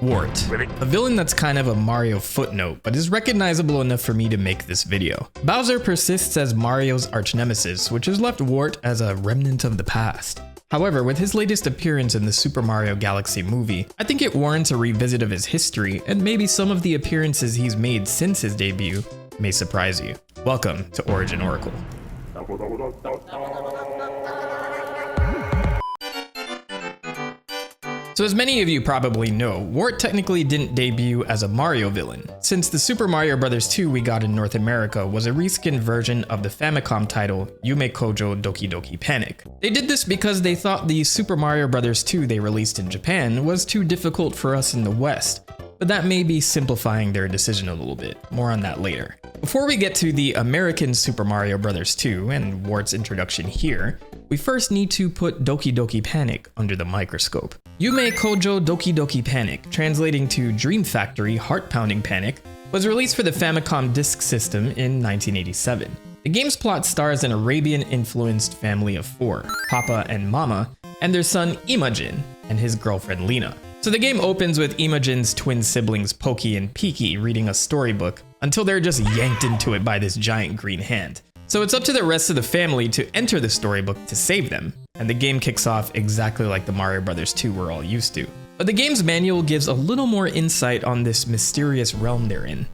Wart, a villain that's kind of a Mario footnote, but is recognizable enough for me to make this video. Bowser persists as Mario's arch-nemesis, which has left Wart as a remnant of the past. However, with his latest appearance in the Super Mario Galaxy movie, I think it warrants a revisit of his history, and maybe some of the appearances he's made since his debut may surprise you. Welcome to Origin Oracle. So as many of you probably know, Wart technically didn't debut as a Mario villain, since the Super Mario Bros. 2 we got in North America was a reskinned version of the Famicom title Yume Kojo Doki Doki Panic. They did this because they thought the Super Mario Bros. 2 they released in Japan was too difficult for us in the West, but that may be simplifying their decision a little bit. More on that later. Before we get to the American Super Mario Bros. 2 and Wart's introduction here, we first need to put Doki Doki Panic under the microscope. Yume Kojo Doki Doki Panic, translating to Dream Factory Heart-Pounding Panic, was released for the Famicom Disk System in 1987. The game's plot stars an Arabian-influenced family of four, Papa and Mama, and their son Imogen and his girlfriend Lena. So the game opens with Imogen's twin siblings Poki and Piki reading a storybook until they're just yanked into it by this giant green hand. So it's up to the rest of the family to enter the storybook to save them, and the game kicks off exactly like the Mario Bros. 2 we're all used to. But the game's manual gives a little more insight on this mysterious realm they're in.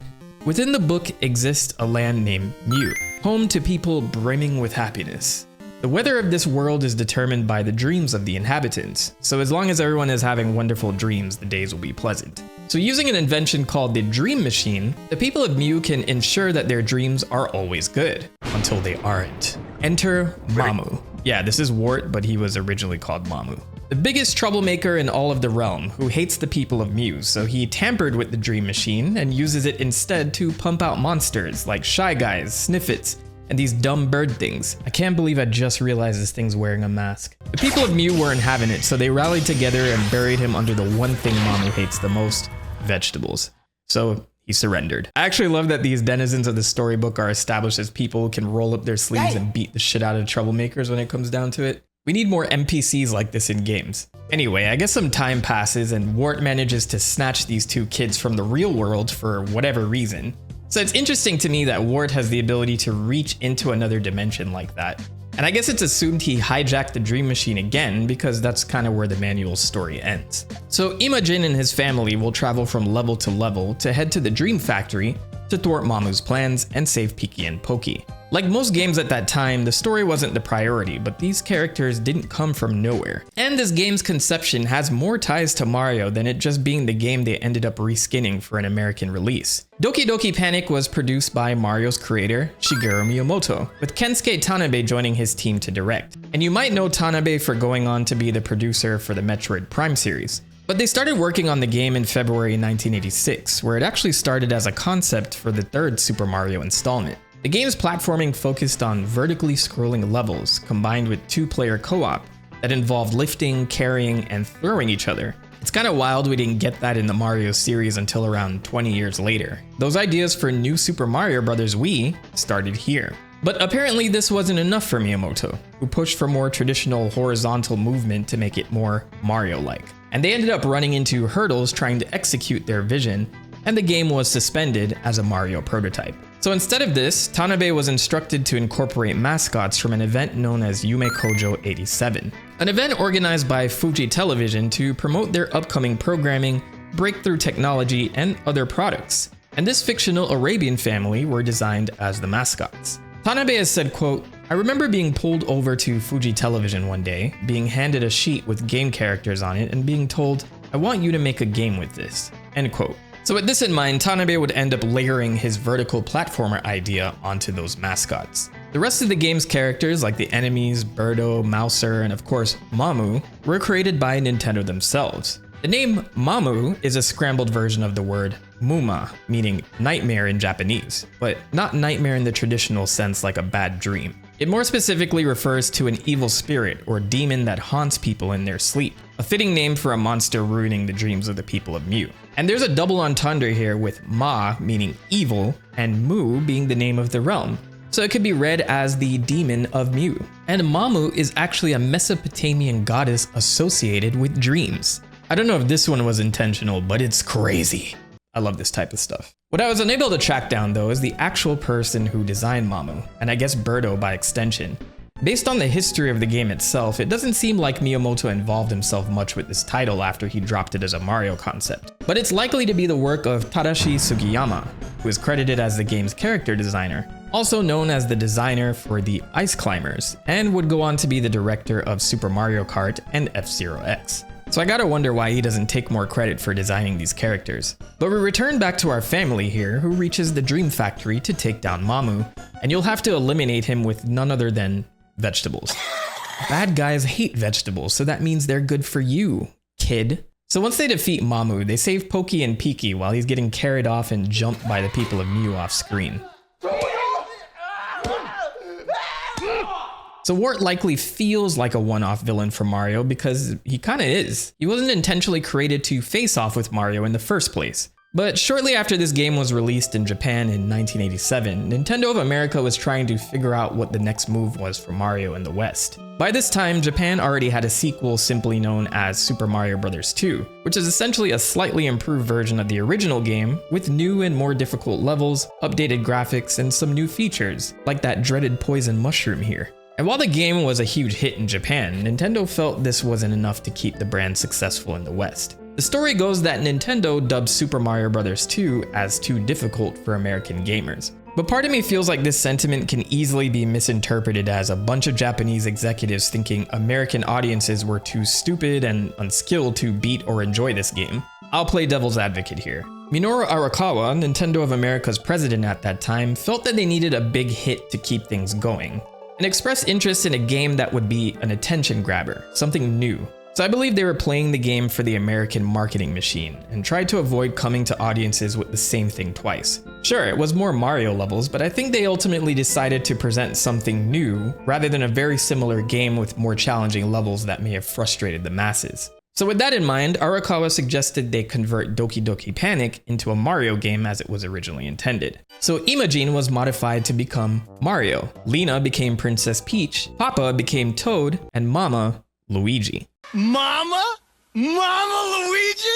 Within the book exists a land named Mu, home to people brimming with happiness. The weather of this world is determined by the dreams of the inhabitants, so as long as everyone is having wonderful dreams, the days will be pleasant. So using an invention called the Dream Machine, the people of Mu can ensure that their dreams are always good, until they aren't. Enter Mamu. Yeah, this is Wart, but he was originally called Mamu. The biggest troublemaker in all of the realm, who hates the people of Mu, so he tampered with the Dream Machine and uses it instead to pump out monsters like Shy Guys, Sniffits, and these dumb bird things. I can't believe I just realized this thing's wearing a mask. The people of Mu weren't having it, so they rallied together and buried him under the one thing Mamu hates the most, vegetables. So he surrendered. I actually love that these denizens of the storybook are established as people who can roll up their sleeves and beat the shit out of troublemakers when it comes down to it. We need more NPCs like this in games. Anyway, I guess some time passes and Wart manages to snatch these two kids from the real world for whatever reason. So it's interesting to me that Wart has the ability to reach into another dimension like that. And I guess it's assumed he hijacked the Dream Machine again because that's kind of where the manual's story ends. So Imogen and his family will travel from level to level to head to the Dream Factory to thwart Mamu's plans and save Piki and Poki. Like most games at that time, the story wasn't the priority, but these characters didn't come from nowhere. And this game's conception has more ties to Mario than it just being the game they ended up reskinning for an American release. Doki Doki Panic was produced by Mario's creator, Shigeru Miyamoto, with Kensuke Tanabe joining his team to direct. And you might know Tanabe for going on to be the producer for the Metroid Prime series. But they started working on the game in February 1986, where it actually started as a concept for the third Super Mario installment. The game's platforming focused on vertically scrolling levels combined with two-player co-op that involved lifting, carrying, and throwing each other. It's kind of wild we didn't get that in the Mario series until around 20 years later. Those ideas for New Super Mario Bros. Wii started here. But apparently this wasn't enough for Miyamoto, who pushed for more traditional horizontal movement to make it more Mario-like. And they ended up running into hurdles trying to execute their vision, and the game was suspended as a Mario prototype. So instead of this, Tanabe was instructed to incorporate mascots from an event known as Yume Kojo 87, an event organized by Fuji Television to promote their upcoming programming, breakthrough technology, and other products. And this fictional Arabian family were designed as the mascots. Tanabe has said, quote, "I remember being pulled over to Fuji Television one day, being handed a sheet with game characters on it and being told, 'I want you to make a game with this,' end quote." So with this in mind, Tanabe would end up layering his vertical platformer idea onto those mascots. The rest of the game's characters, like the enemies, Birdo, Mouser, and of course Mamu, were created by Nintendo themselves. The name Mamu is a scrambled version of the word Muma, meaning nightmare in Japanese, but not nightmare in the traditional sense like a bad dream. It more specifically refers to an evil spirit or demon that haunts people in their sleep, a fitting name for a monster ruining the dreams of the people of Mu. And there's a double entendre here with Ma meaning evil and Mu being the name of the realm. So it could be read as the demon of Mu. And Mamu is actually a Mesopotamian goddess associated with dreams. I don't know if this one was intentional, but it's crazy. I love this type of stuff. What I was unable to track down though is the actual person who designed Mamu, and I guess Birdo by extension. Based on the history of the game itself, it doesn't seem like Miyamoto involved himself much with this title after he dropped it as a Mario concept. But it's likely to be the work of Tadashi Sugiyama, who is credited as the game's character designer, also known as the designer for the Ice Climbers, and would go on to be the director of Super Mario Kart and F-Zero X. So I gotta wonder why he doesn't take more credit for designing these characters. But we return back to our family here, who reaches the Dream Factory to take down Mamu, and you'll have to eliminate him with none other than vegetables. Bad guys hate vegetables, so that means they're good for you, kid. So once they defeat Mamu, they save Pokey and Peaky while he's getting carried off and jumped by the people of Mew off screen. So Wart likely feels like a one-off villain for Mario because he kinda is. He wasn't intentionally created to face off with Mario in the first place. But shortly after this game was released in Japan in 1987, Nintendo of America was trying to figure out what the next move was for Mario in the West. By this time, Japan already had a sequel simply known as Super Mario Bros. 2, which is essentially a slightly improved version of the original game with new and more difficult levels, updated graphics, and some new features, like that dreaded poison mushroom here. And while the game was a huge hit in Japan, Nintendo felt this wasn't enough to keep the brand successful in the West. The story goes that Nintendo dubbed Super Mario Bros. 2 as too difficult for American gamers. But part of me feels like this sentiment can easily be misinterpreted as a bunch of Japanese executives thinking American audiences were too stupid and unskilled to beat or enjoy this game. I'll play devil's advocate here. Minoru Arakawa, Nintendo of America's president at that time, felt that they needed a big hit to keep things going, and expressed interest in a game that would be an attention grabber, something new. So I believe they were playing the game for the American marketing machine and tried to avoid coming to audiences with the same thing twice. Sure, it was more Mario levels, but I think they ultimately decided to present something new rather than a very similar game with more challenging levels that may have frustrated the masses. So with that in mind, Arakawa suggested they convert Doki Doki Panic into a Mario game as it was originally intended. So Imagine was modified to become Mario, Lena became Princess Peach, Papa became Toad, and Mama, Luigi. Mama? Mama Luigi?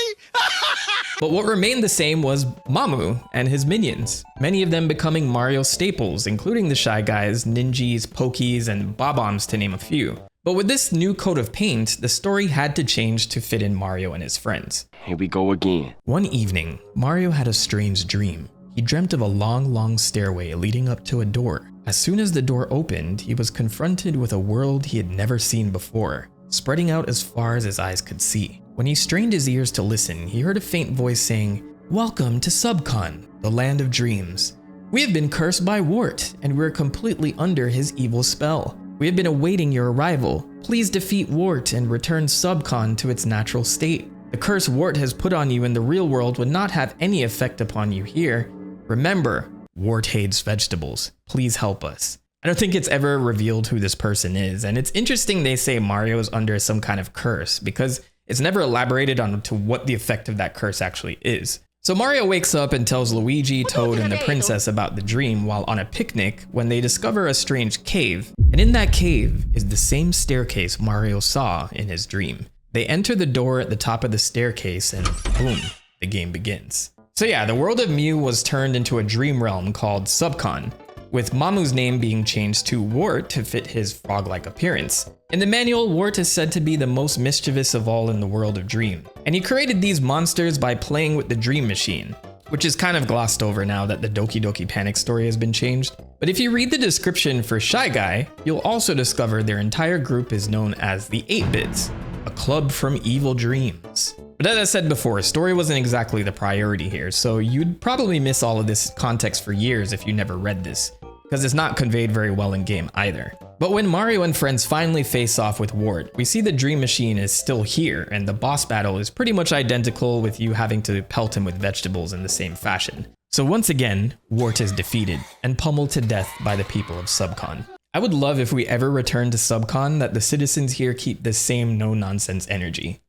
But what remained the same was Mamu and his minions, many of them becoming Mario staples, including the Shy Guys, Ninjas, Pokies, and Bob-ombs to name a few. But with this new coat of paint, the story had to change to fit in Mario and his friends. Here we go again. One evening, Mario had a strange dream. He dreamt of a long stairway leading up to a door. As soon as the door opened, he was confronted with a world he had never seen before, spreading out as far as his eyes could see. When he strained his ears to listen, he heard a faint voice saying, "Welcome to Subcon, the land of dreams. We have been cursed by Wart, and we're completely under his evil spell. We have been awaiting your arrival. Please defeat Wart and return Subcon to its natural state. The curse Wart has put on you in the real world would not have any effect upon you here. Remember, Wart hates vegetables. Please help us." I don't think it's ever revealed who this person is, and it's interesting they say Mario is under some kind of curse because it's never elaborated on to what the effect of that curse actually is. So Mario wakes up and tells Luigi, Toad, and the princess about the dream while on a picnic when they discover a strange cave, and in that cave is the same staircase Mario saw in his dream. They enter the door at the top of the staircase and boom, the game begins. So yeah, the world of Mew was turned into a dream realm called Subcon, with Mamu's name being changed to Wart to fit his frog-like appearance. In the manual, Wart is said to be the most mischievous of all in the world of Dream, and he created these monsters by playing with the Dream Machine, which is kind of glossed over now that the Doki Doki Panic story has been changed. But if you read the description for Shy Guy, you'll also discover their entire group is known as the 8-Bits, a club from evil dreams. But as I said before, story wasn't exactly the priority here, so you'd probably miss all of this context for years if you never read this, because it's not conveyed very well in game either. But when Mario and friends finally face off with Wart, we see the Dream Machine is still here, and the boss battle is pretty much identical with you having to pelt him with vegetables in the same fashion. So once again, Wart is defeated and pummeled to death by the people of Subcon. I would love if we ever return to Subcon that the citizens here keep the same no-nonsense energy.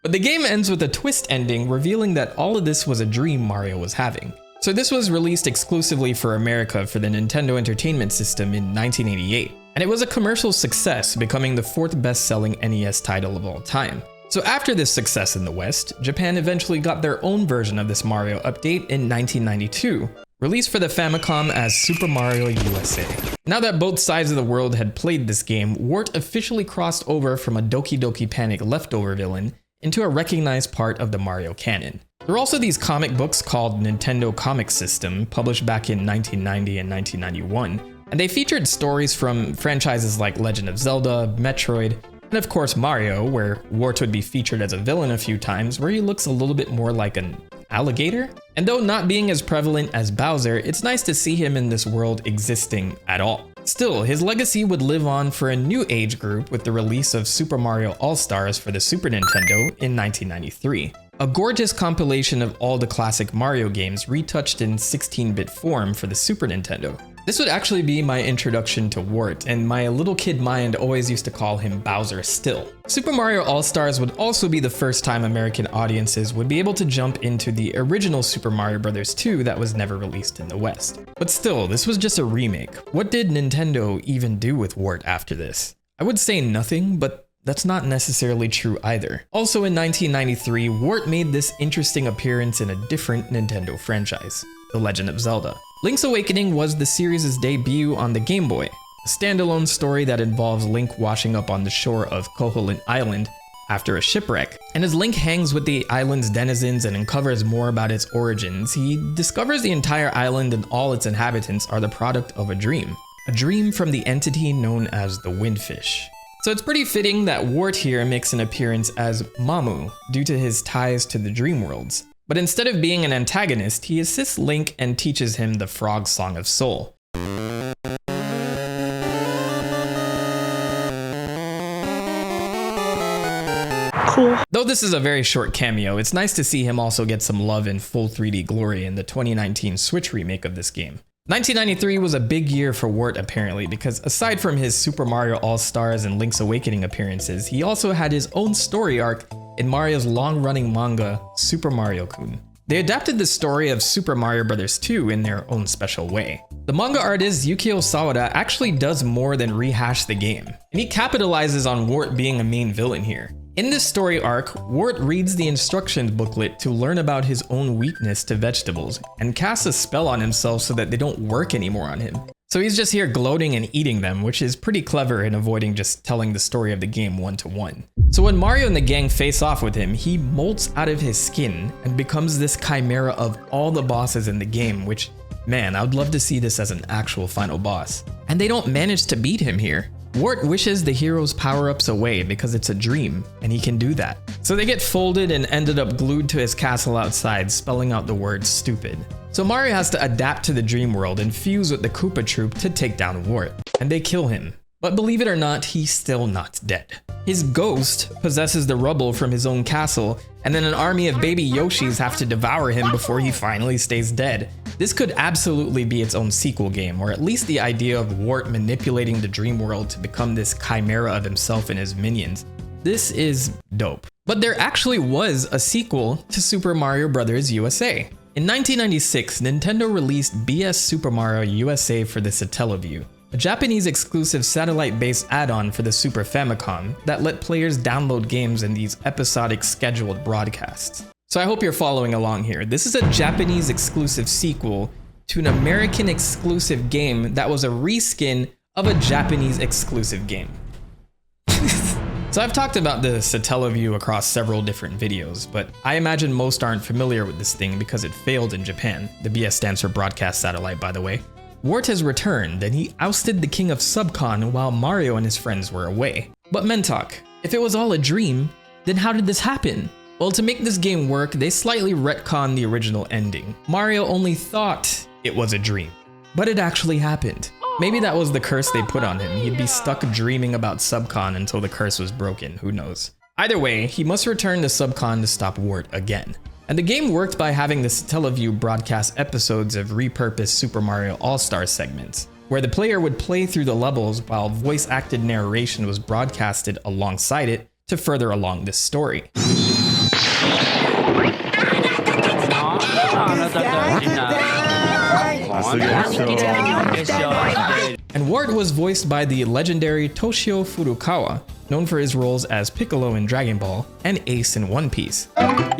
But the game ends with a twist ending revealing that all of this was a dream Mario was having. So this was released exclusively for America for the Nintendo Entertainment System in 1988, and it was a commercial success, becoming the 4th best-selling NES title of all time. So after this success in the West, Japan eventually got their own version of this Mario update in 1992, released for the Famicom as Super Mario USA. Now that both sides of the world had played this game, Wart officially crossed over from a Doki Doki Panic leftover villain into a recognized part of the Mario canon. There are also these comic books called Nintendo Comic System, published back in 1990 and 1991, and they featured stories from franchises like Legend of Zelda, Metroid, and of course Mario, where Wart would be featured as a villain a few times, where he looks a little bit more like an alligator. And though not being as prevalent as Bowser, it's nice to see him in this world existing at all. Still, his legacy would live on for a new age group with the release of Super Mario All-Stars for the Super Nintendo in 1993. A gorgeous compilation of all the classic Mario games retouched in 16-bit form for the Super Nintendo. This would actually be my introduction to Wart, and my little kid mind always used to call him Bowser still. Super Mario All-Stars would also be the first time American audiences would be able to jump into the original Super Mario Bros. 2 that was never released in the West. But still, this was just a remake. What did Nintendo even do with Wart after this? I would say nothing, but that's not necessarily true either. Also in 1993, Wart made this interesting appearance in a different Nintendo franchise, The Legend of Zelda. Link's Awakening was the series' debut on the Game Boy, a standalone story that involves Link washing up on the shore of Koholint Island after a shipwreck. And as Link hangs with the island's denizens and uncovers more about its origins, he discovers the entire island and all its inhabitants are the product of a dream from the entity known as the Windfish. So it's pretty fitting that Wart here makes an appearance as Mamu due to his ties to the dream worlds. But instead of being an antagonist, he assists Link and teaches him the Frog Song of Soul. Cool. Though this is a very short cameo, it's nice to see him also get some love in full 3D glory in the 2019 Switch remake of this game. 1993 was a big year for Wart apparently, because aside from his Super Mario All-Stars and Link's Awakening appearances, he also had his own story arc in Mario's long-running manga, Super Mario-kun. They adapted the story of Super Mario Bros. 2 in their own special way. The manga artist Yukio Sawada actually does more than rehash the game, and he capitalizes on Wart being a main villain here. In this story arc, Wart reads the instructions booklet to learn about his own weakness to vegetables, and casts a spell on himself so that they don't work anymore on him. So he's just here gloating and eating them, which is pretty clever in avoiding just telling the story of the game one-to-one. So when Mario and the gang face off with him, he molts out of his skin and becomes this chimera of all the bosses in the game, which, man, I would love to see this as an actual final boss. And they don't manage to beat him here. Wart wishes the hero's power-ups away because it's a dream, and he can do that. So they get folded and ended up glued to his castle outside, spelling out the word stupid. So Mario has to adapt to the dream world and fuse with the Koopa Troop to take down Wart, and they kill him. But believe it or not, he's still not dead. His ghost possesses the rubble from his own castle, and then an army of baby Yoshis have to devour him before he finally stays dead. This could absolutely be its own sequel game, or at least the idea of Wart manipulating the dream world to become this chimera of himself and his minions. This is dope. But there actually was a sequel to Super Mario Bros. USA. In 1996, Nintendo released BS Super Mario USA for the Satellaview, a Japanese exclusive satellite-based add-on for the Super Famicom that let players download games in these episodic scheduled broadcasts. So I hope you're following along here. This is a Japanese exclusive sequel to an American exclusive game that was a reskin of a Japanese exclusive game. So I've talked about the Satellaview across several different videos, but I imagine most aren't familiar with this thing because it failed in Japan. The BS stands for Broadcast Satellite, by the way. Wart has returned, and he ousted the king of Subcon while Mario and his friends were away. But Mentok, if it was all a dream, then how did this happen? Well, to make this game work, they slightly retconned the original ending. Mario only thought it was a dream, but it actually happened. Maybe that was the curse they put on him. He'd be stuck dreaming about Subcon until the curse was broken, who knows. Either way, he must return to Subcon to stop Wart again. And the game worked by having the Satellaview broadcast episodes of repurposed Super Mario All-Stars segments, where the player would play through the levels while voice-acted narration was broadcasted alongside it to further along this story. And Wart was voiced by the legendary Toshio Furukawa, known for his roles as Piccolo in Dragon Ball and Ace in One Piece. A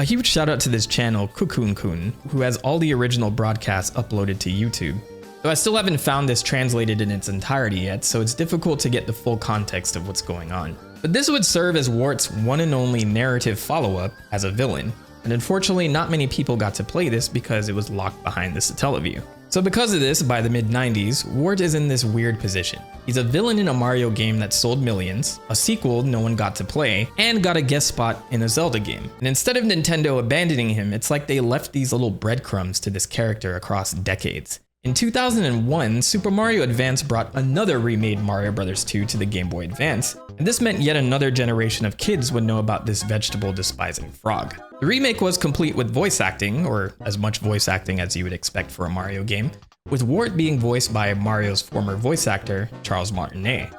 huge shout out to this channel, Cocoon-kun, who has all the original broadcasts uploaded to YouTube. Though I still haven't found this translated in its entirety yet, so it's difficult to get the full context of what's going on. But this would serve as Wart's one and only narrative follow-up as a villain, and unfortunately not many people got to play this because it was locked behind the Satellaview. So because of this, by the mid-90s, Wart is in this weird position. He's a villain in a Mario game that sold millions, a sequel no one got to play, and got a guest spot in a Zelda game. And instead of Nintendo abandoning him, it's like they left these little breadcrumbs to this character across decades. In 2001, Super Mario Advance brought another remade Mario Bros. 2 to the Game Boy Advance, and this meant yet another generation of kids would know about this vegetable-despising frog. The remake was complete with voice acting, or as much voice acting as you would expect for a Mario game, with Wart being voiced by Mario's former voice actor, Charles Martinet.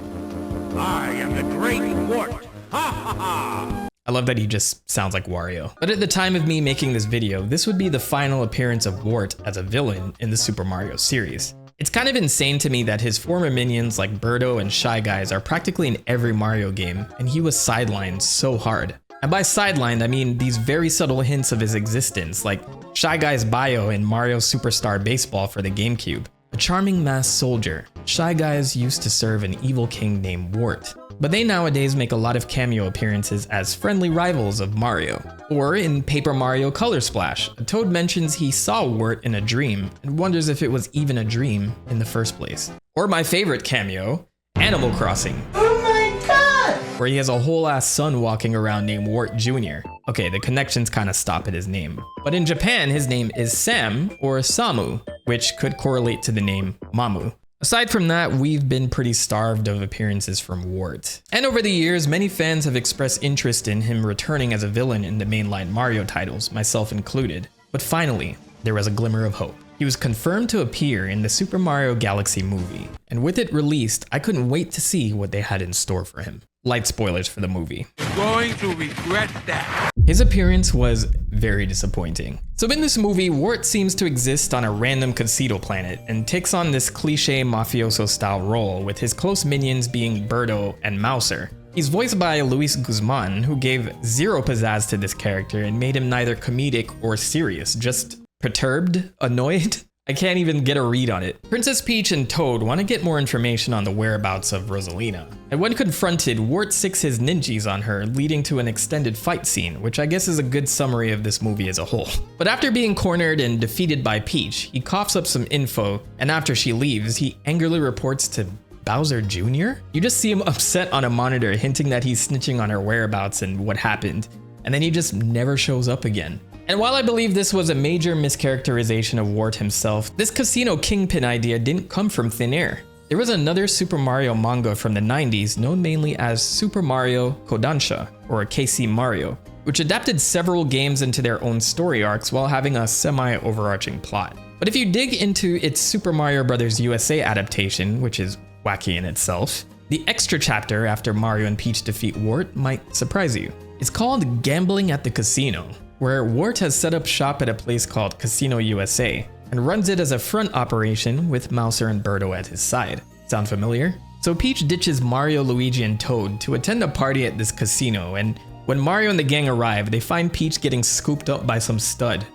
I am the great Wart. Ha ha ha! I love that he just sounds like Wario. But at the time of me making this video, this would be the final appearance of Wart as a villain in the Super Mario series. It's kind of insane to me that his former minions like Birdo and Shy Guys are practically in every Mario game, and he was sidelined so hard. And by sidelined, I mean these very subtle hints of his existence, like Shy Guy's bio in Mario Superstar Baseball for the GameCube. A charming masked soldier, Shy Guys used to serve an evil king named Wart. But they nowadays make a lot of cameo appearances as friendly rivals of Mario. Or in Paper Mario Color Splash, Toad mentions he saw Wart in a dream and wonders if it was even a dream in the first place. Or my favorite cameo, Animal Crossing. Oh my god! Where he has a whole ass son walking around named Wart Jr. Okay, the connections kind of stop at his name. But in Japan, his name is Sam or Samu, which could correlate to the name Mamu. Aside from that, we've been pretty starved of appearances from Wart. And over the years, many fans have expressed interest in him returning as a villain in the mainline Mario titles, myself included. But finally, there was a glimmer of hope. He was confirmed to appear in the Super Mario Galaxy movie, and with it released, I couldn't wait to see what they had in store for him. Light spoilers for the movie. Going to regret that. His appearance was very disappointing. So in this movie, Wart seems to exist on a random casino planet and takes on this cliche mafioso style role, with his close minions being Birdo and Mouser. He's voiced by Luis Guzman, who gave zero pizzazz to this character and made him neither comedic or serious, just perturbed, annoyed. I can't even get a read on it. Princess Peach and Toad want to get more information on the whereabouts of Rosalina. And when confronted, Wart sicks his ninjas on her, leading to an extended fight scene, which I guess is a good summary of this movie as a whole. But after being cornered and defeated by Peach, he coughs up some info, and after she leaves, he angrily reports to Bowser Jr.? You just see him upset on a monitor, hinting that he's snitching on her whereabouts and what happened, and then he just never shows up again. And while I believe this was a major mischaracterization of Wart himself, this casino kingpin idea didn't come from thin air. There was another Super Mario manga from the 90s known mainly as Super Mario Kodansha, or KC Mario, which adapted several games into their own story arcs while having a semi-overarching plot. But if you dig into its Super Mario Bros. USA adaptation, which is wacky in itself, the extra chapter after Mario and Peach defeat Wart might surprise you. It's called Gambling at the Casino, where Wart has set up shop at a place called Casino USA and runs it as a front operation with Mouser and Birdo at his side. Sound familiar? So Peach ditches Mario, Luigi, and Toad to attend a party at this casino, and when Mario and the gang arrive, they find Peach getting scooped up by some stud.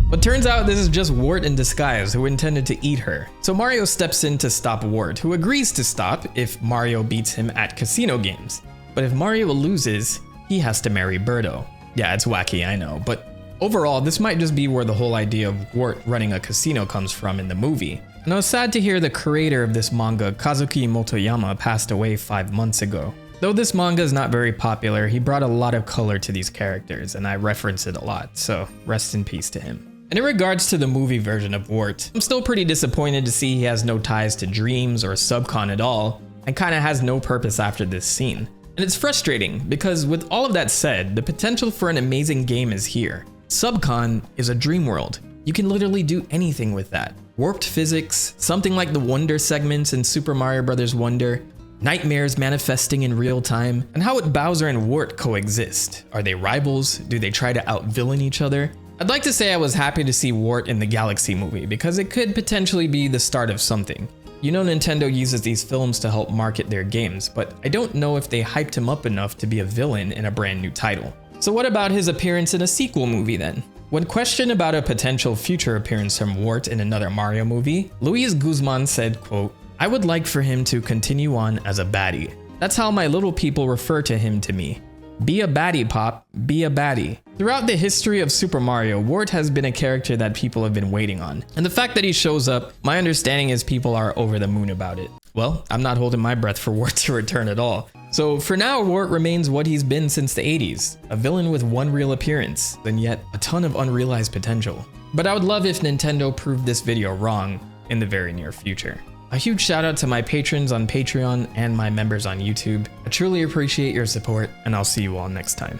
But turns out this is just Wart in disguise who intended to eat her. So Mario steps in to stop Wart, who agrees to stop if Mario beats him at casino games. But if Mario loses, he has to marry Birdo. Yeah, it's wacky, I know, but overall, this might just be where the whole idea of Wart running a casino comes from in the movie. And I was sad to hear the creator of this manga, Kazuki Motoyama, passed away 5 months ago. Though this manga is not very popular, he brought a lot of color to these characters, and I reference it a lot, so rest in peace to him. And in regards to the movie version of Wart, I'm still pretty disappointed to see he has no ties to Dreams or Subcon at all, and kinda has no purpose after this scene. And it's frustrating, because with all of that said, the potential for an amazing game is here. Subcon is a dream world. You can literally do anything with that. Warped physics, something like the Wonder segments in Super Mario Bros. Wonder, nightmares manifesting in real time, and how would Bowser and Wart coexist? Are they rivals? Do they try to out-villain each other? I'd like to say I was happy to see Wart in the Galaxy movie because it could potentially be the start of something. You know, Nintendo uses these films to help market their games, but I don't know if they hyped him up enough to be a villain in a brand new title. So what about his appearance in a sequel movie then? When questioned about a potential future appearance from Wart in another Mario movie, Luis Guzman said, quote, "I would like for him to continue on as a baddie. That's how my little people refer to him to me. Be a baddie, Pop, be a baddie." Throughout the history of Super Mario, Wart has been a character that people have been waiting on. And the fact that he shows up, my understanding is people are over the moon about it. Well, I'm not holding my breath for Wart to return at all. So for now, Wart remains what he's been since the 80s, a villain with one real appearance, and yet a ton of unrealized potential. But I would love if Nintendo proved this video wrong in the very near future. A huge shout out to my patrons on Patreon and my members on YouTube. I truly appreciate your support, and I'll see you all next time.